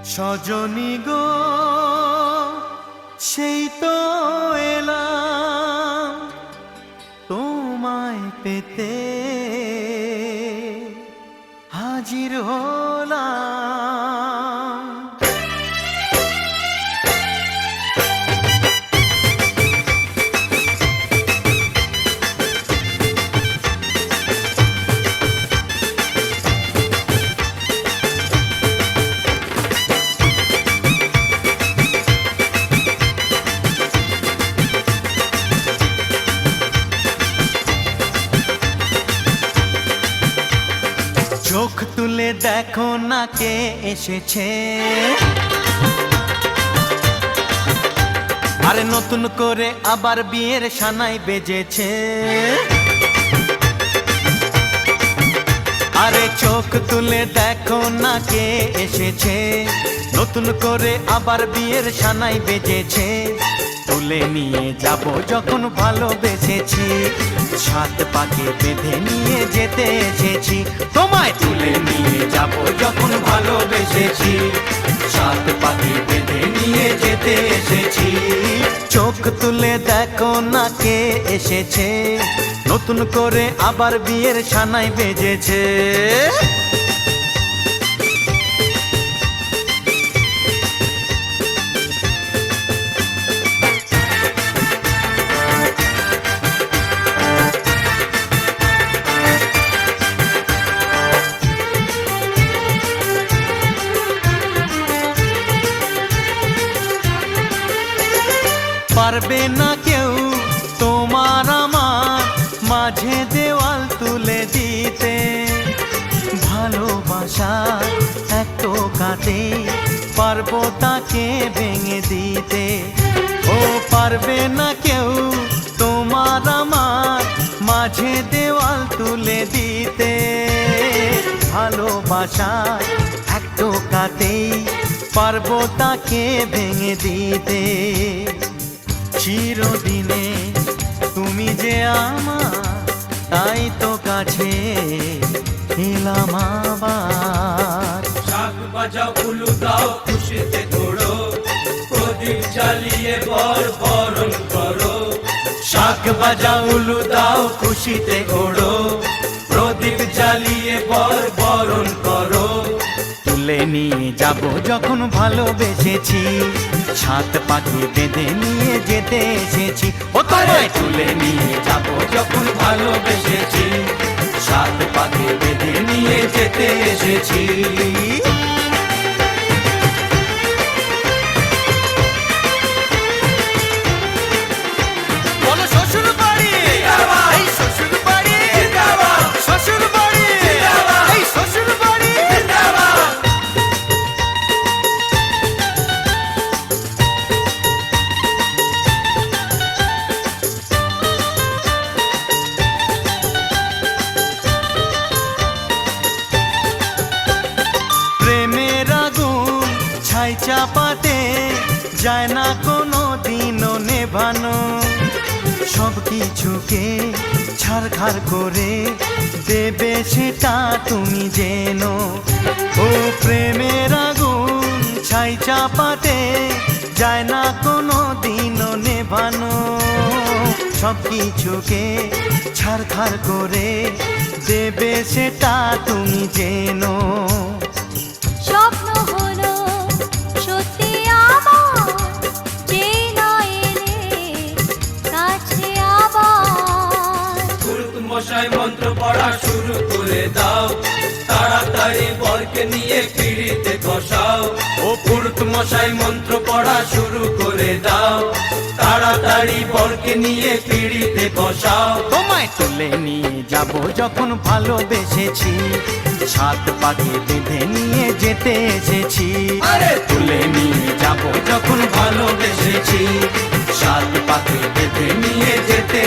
সজনী গো সেই তো এলাম তোমায় পেতে হাজির হলাম। চোখ তুলে দেখো না কে এসেছে, আরে নতুন করে আবার বিয়ের সানাই বেজেছে। আরে চোখ তুলে দেখো না কে এসেছে, নতুন করে আবার বিয়ের সানাই বেজেছে। তুলে নিয়ে যাব যখন ভালোবেসেছি, সাত পাকে বেঁধে নিয়ে যেতে এসেছি। তোমায় তুলে নিয়ে যাব যখন ভালোবেসেছি, সাত পাকে বেঁধে নিয়ে যেতে এসেছি। চোখ তুলে দেখো না কে এসেছে, নতুন করে আবার বিয়ের সানাই বেজেছে। পারবে না কেউ তোমার আমার মাঝে দেওয়াল তুলে দিতে, ভালোবাসা এক টোকাতে পারবো তাকে ভেঙে দিতে। ও পারবে না কেউ তোমার আমার মাঝে দেওয়াল তুলে দিতে, ভালোবাসা এক টোকাতেই পারবো তাকে ভেঙে দিতে। চিরদিনে তুমি যে আমার, তাই তো কাছে এলাম আবার। শাক বাজাও উলু দাও খুশিতে ঘোড়ো, প্রদীপ জ্বালিয়ে বর বরণ করো। শাক বাজাও উলু দাও খুশিতে ঘোড়ো, প্রদীপ জ্বালিয়ে বর বরণ করো। তুলে নিয়ে যাব যখন ভালোবেসেছি, সাত পাকে বেঁধে নিয়ে যেতে এসেছি। ও তোমায় তুলে নিয়ে যাব যখন ভালোবেসেছি, সাত পাকে বেঁধে নিয়ে যেতে এসেছি। বলো শ্বশুর বাড়ি, এই শ্বশুর বাড়ি, শ্বশুর বাড়ি, এই শ্বশুর বাড়ি। প্রেমের আগুন ছাই চাপাতে যায় না কোনো দিনও নেভানো, সব কিছুকে ছাড়খাড় করে দেবে সেটা তুমি জেনো। ও প্রেমের আগুন ছাই চাপাতে যায় না কোনো দিনও নেভানো, সব কিছুকে ছাড়খাড় করে দেবে সেটা তুমি জেনো। স্বপ্ন হলো সত্যি আমার, যে না এলে কাছে আবার। পুরুত মশাই মন্ত্র পড়া শুরু করে দাও, তাড়াতাড়ি বরকে নিয়ে পিড়িতে বসাও। ও পুরুত মশাই মন্ত্র পড়া শুরু করে দাও, তাড়াতাড়ি বরকে নিয়ে পিড়িতে বসাও। তোমায় তুলে নিয়ে যাব যখন ভালোবেসেছি, সাত পাকে বেঁধে নিয়ে যেতে এসেছি। আরে তুলে নিয়ে যাব যখন ভালোবেসেছি, সাত পাকে বেঁধে নিয়ে যেতে